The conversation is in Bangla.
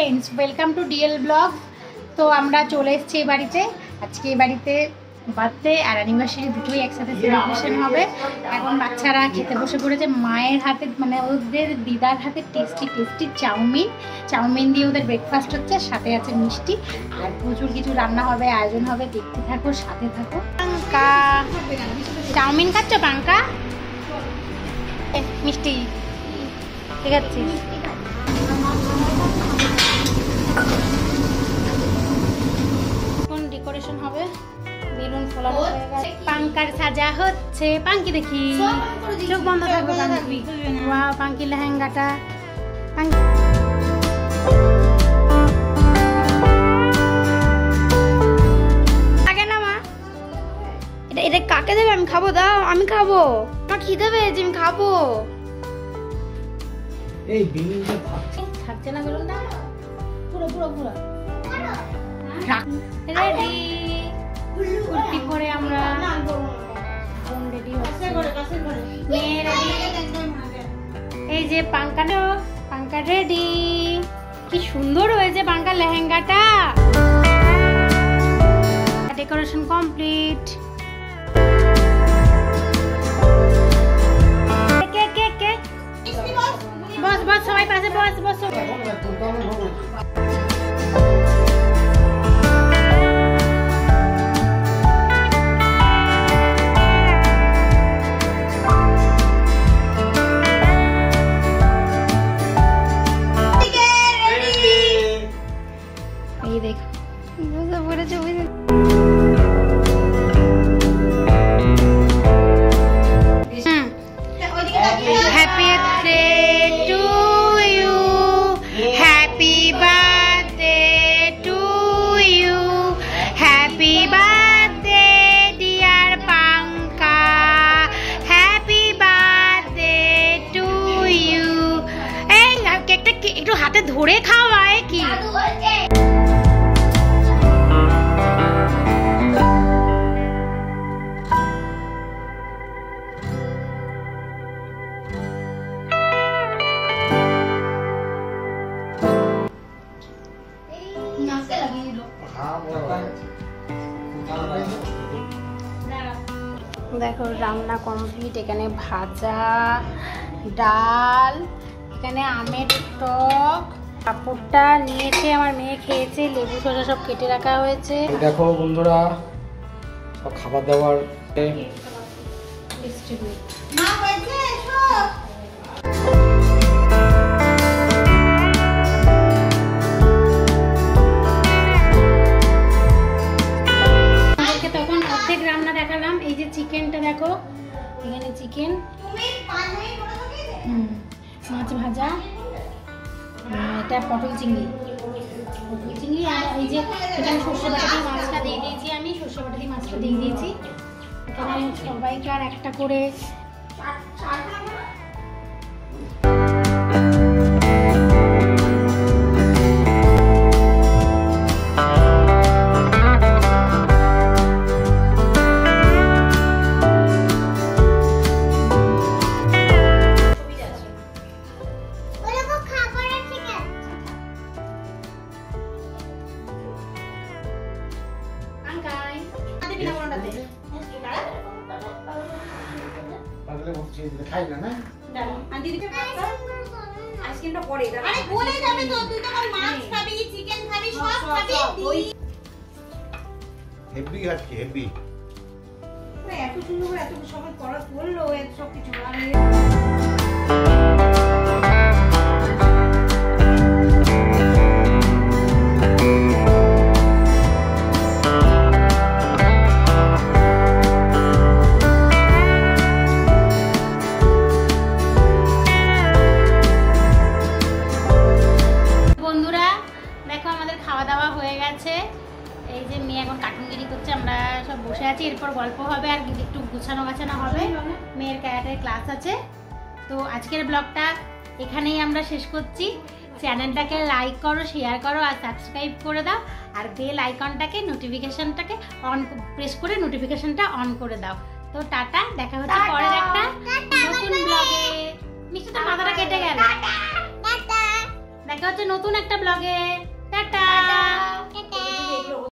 Friends welcome to DL blog. तो আমরা চলে এসেছি এই বাড়িতে। আজকে এই বাড়িতে বার্থডে আর অ্যানিভার্সারি দুটোই একসাথে সেলিব্রেশন হবে। এখন বাচ্চারা খেতে বসে পড়েছে মায়ের হাতে, মানে ওদের দিদার হাতে টেস্টি টেস্টি চাউমিন দিয়ে ওদের ব্রেকফাস্ট হচ্ছে, সাথে আছে মিষ্টি আর প্রচুর কিছু রান্না হবে, আয়োজন হবে। দেখতে থাকো, সাথে থাকো। পাঙ্কা চাউমিন খাচ্ছ? পাঙ্কা মিষ্টি ঠিক আছে। ডেকোরেশন হবে, বেলুন ফোলানো হয়ে গেছে, পাঙ্কার সাজা হচ্ছে। পাঙ্কি দেখি, চোখ বন্ধ থাকবে। পাঙ্কি ওয়াও, পাঙ্কি লেহেঙ্গাটা আগে না মা, এটা কাকে দেবে? আমি খাবো, দাও আমি খাবো। আমার খিদে পেয়েছে, আমি খাবো। এই বেলুনটা থাকছে না, বেলুনটা পুরো পুরো পুরো রেডি। কুর্তি পরে আমরা রেডি হচ্ছে। এই যে পাঙ্কা রেডি। কি সুন্দর হয়েছে পাঙ্কার লেহেঙ্গাটা। Decoration complete. বস বস, সবাই পাশে বস বস। একটু হাতে ধরে খাওয়ায় কি? দেখো রান্না কমপ্লিট। এখানে ভাজা, ডাল, এখানে আমের টক, পাঁপড়টা নিয়েছে আমার মেয়ে, খেয়েছে। লেবু শসা সব কেটে রাখা হয়েছে। দেখো বন্ধুরা, সব খাবার দাবার তখন অর্ধেক রান্না দেখালাম। এই যে চিকেনটা দেখো, এখানে চিকেন, মাছ ভাজা, এটা পটল চিংড়ি। আর এই যে এখানে সর্ষে বাটা দিয়ে মাছটা দিয়ে দিয়েছি, আমি সর্ষে বাটা দিয়ে মাছটা দিয়ে দিয়েছি। এখানে সবাইকার একটা করে হেভি আছে, হেভি। এত সুন্দর এত সবাই করা করলো, এত সব কিছু বসে আছি। এরপর গল্প হবে আর একটু গুছানো গাছানো হবে। মেয়ের ক্যারাটের ক্লাস আছে। তো আজকের ব্লগটা এখানেই আমরা শেষ করছি। চ্যানেলটাকে লাইক করো, শেয়ার করো আর সাবস্ক্রাইব করে দাও। আর বেল আইকনটাকে নোটিফিকেশনটাকে অন প্রেস করে নোটিফিকেশনটা অন করে দাও। তো টাটা, দেখা হচ্ছে পরের একটা নতুন ব্লগে। মিষ্টি তো মাথাটা কেটে গেল। দেখা হচ্ছে নতুন একটা ব্লগে।